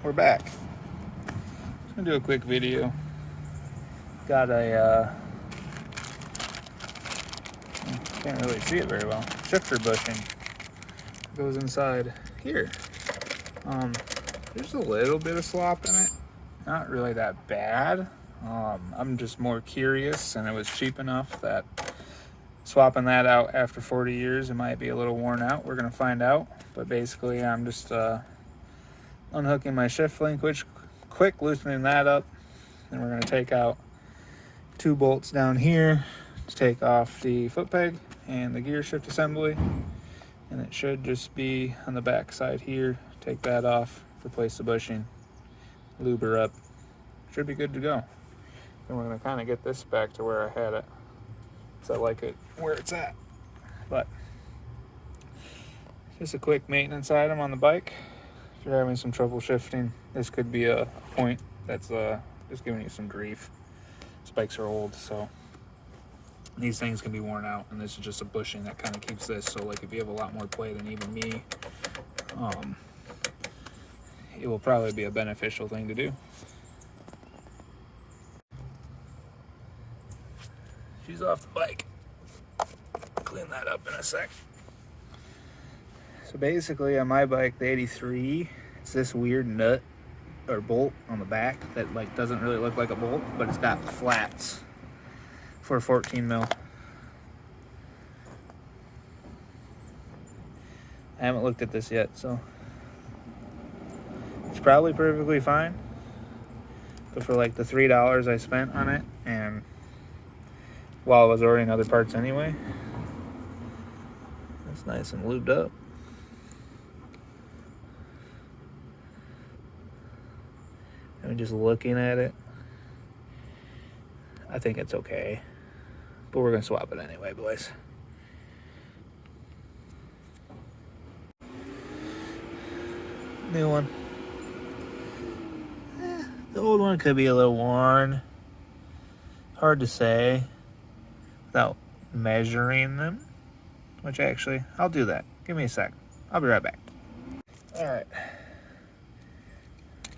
we're back. Just gonna do a quick video. Got a, can't really see it very well, shifter bushing. Goes inside here. There's a little bit of slop in it. Not really that bad. I'm just more curious, and it was cheap enough that swapping that out after 40 years, it might be a little worn out. We're gonna find out. But basically, I'm just unhooking my shift linkage quick, loosening that up. Then we're gonna take out 2 bolts down here to take off the foot peg and the gear shift assembly. And it should just be on the back side here. Take that off, replace the bushing, lube her up. Should be good to go. Then we're gonna kind of get this back to where I had it. So I like it where it's at. But just a quick maintenance item on the bike. If you're having some trouble shifting, this could be a point that's just giving you some grief. These bikes are old, so these things can be worn out, and this is just a bushing that kind of keeps this. So like if you have a lot more play than even me, it will probably be a beneficial thing to do. She's off the bike. Clean that up in a sec. So basically on my bike, the 83, it's this weird nut or bolt on the back that like doesn't really look like a bolt, but it's got flats for 14 mil. I haven't looked at this yet, so it's probably perfectly fine. But for like the $3 I spent on it, and while I was ordering other parts anyway, it's nice and lubed up. I mean, just looking at it, I think it's okay. But we're gonna swap it anyway, boys. New one. The old one could be a little worn. Hard to say without measuring them. Which actually, I'll do that. Give me a sec. I'll be right back. Alright.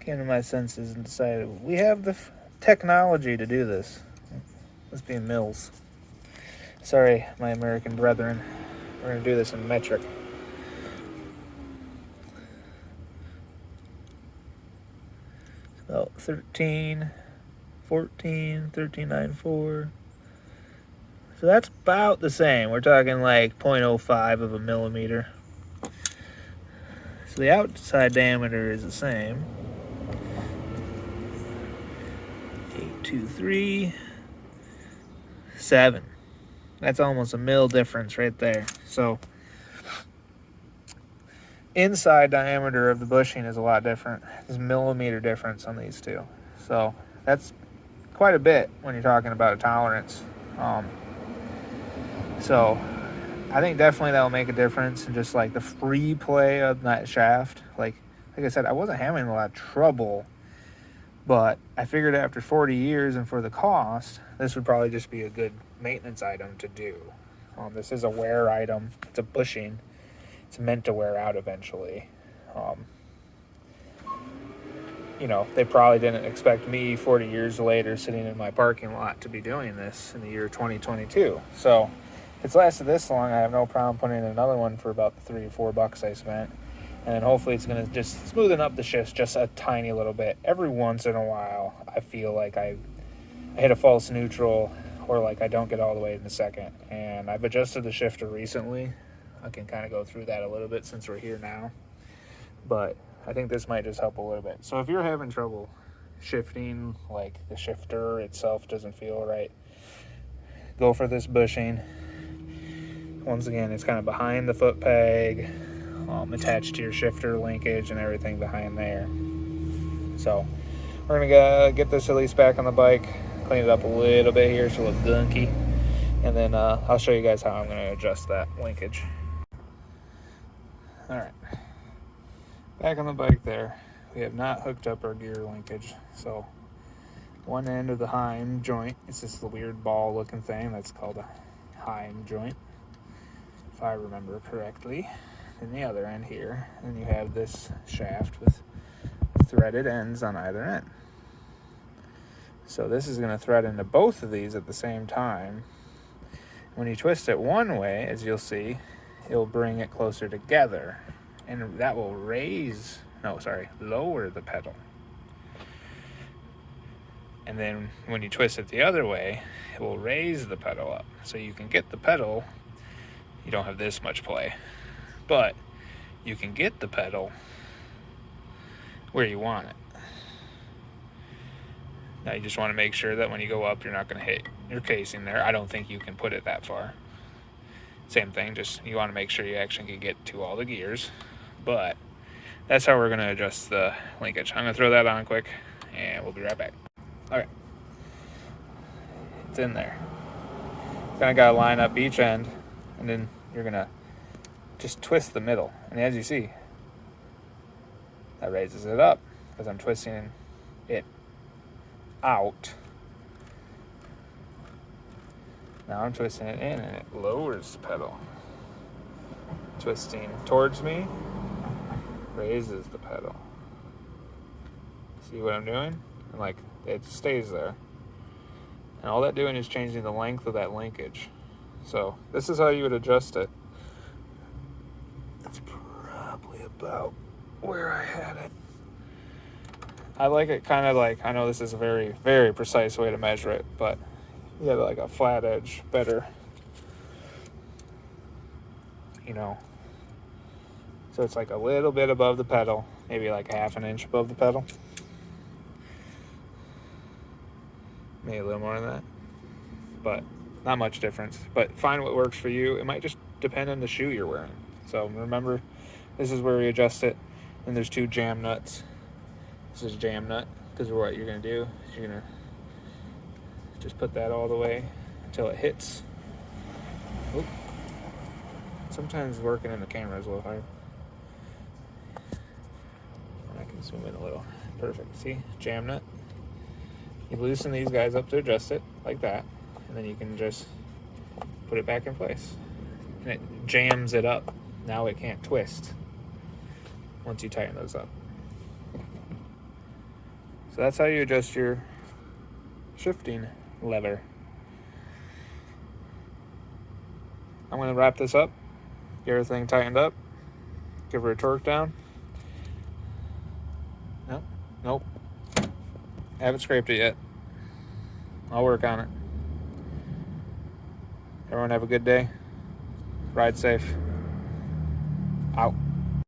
Came to my senses and decided we have the technology to do this. Let's be mils. Sorry, my American brethren. We're going to do this in metric. It's about 13, 14, 13.94. So that's about the same. We're talking like 0.05 of a millimeter. So the outside diameter is the same. 823, 7. That's almost a mil difference right there. So inside diameter of the bushing is a lot different. There's a millimeter difference on these two. So that's quite a bit when you're talking about a tolerance. So I think definitely that will make a difference in just like the free play of that shaft. Like I said, I wasn't having a lot of trouble, but I figured after 40 years and for the cost, this would probably just be a good maintenance item to do. This is a wear item. It's a bushing. It's meant to wear out eventually. You know, they probably didn't expect me 40 years later sitting in my parking lot to be doing this in the year 2022. So if it's lasted this long, I have no problem putting in another one for about the $3 or $4 I spent. And then hopefully it's going to just smoothen up the shifts just a tiny little bit. Every once in a while, I feel like I hit a false neutral, or like I don't get all the way in the second. And I've adjusted the shifter recently. I can kind of go through that a little bit since we're here now. But I think this might just help a little bit. So if you're having trouble shifting, like the shifter itself doesn't feel right, go for this bushing. Once again, it's kind of behind the foot peg, attached to your shifter linkage and everything behind there. So we're gonna get this at least back on the bike, clean it up a little bit here so it looks gunky, and then I'll show you guys how I'm gonna adjust that linkage. All right, back on the bike there. We have not hooked up our gear linkage, so one end of the Heim joint, it's just the weird ball looking thing that's called a Heim joint, if I remember correctly. And the other end here, and you have this shaft with threaded ends on either end. So this is going to thread into both of these at the same time. When you twist it one way, as you'll see, it'll bring it closer together, and that will lower the pedal. And then when you twist it the other way, it will raise the pedal up. So you can get the pedal, you don't have this much play, but you can get the pedal where you want it. Now you just want to make sure that when you go up, you're not going to hit your casing there. I don't think you can put it that far. Same thing, just you want to make sure you actually can get to all the gears. But that's how we're going to adjust the linkage. I'm going to throw that on quick, and we'll be right back. Okay. It's in there. Kind of got to line up each end, and then you're going to just twist the middle. And as you see, that raises it up because I'm twisting it out. Now I'm twisting it in, and it lowers the pedal. Twisting towards me raises the pedal. See what I'm doing? And like it stays there. And all that doing is changing the length of that linkage. So this is how you would adjust it. That's probably about where I had it. I like it kind of like, I know this is a very, very precise way to measure it, but you have like a flat edge better, you know. So it's like a little bit above the pedal, maybe like half an inch above the pedal. Maybe a little more than that, but not much difference. But find what works for you. It might just depend on the shoe you're wearing. So remember, this is where we adjust it. And there's 2 jam nuts. This is jam nut, because what you're going to do is you're going to just put that all the way until it hits. Oop. Sometimes working in the camera is a little hard. I can zoom in a little. Perfect. See? Jam nut. You loosen these guys up to adjust it, like that. And then you can just put it back in place. And it jams it up. Now it can't twist once you tighten those up. So that's how you adjust your shifting lever. I'm going to wrap this up, get everything tightened up, give her a torque down. Nope. Haven't scraped it yet. I'll work on it. Everyone have a good day. Ride safe. Out.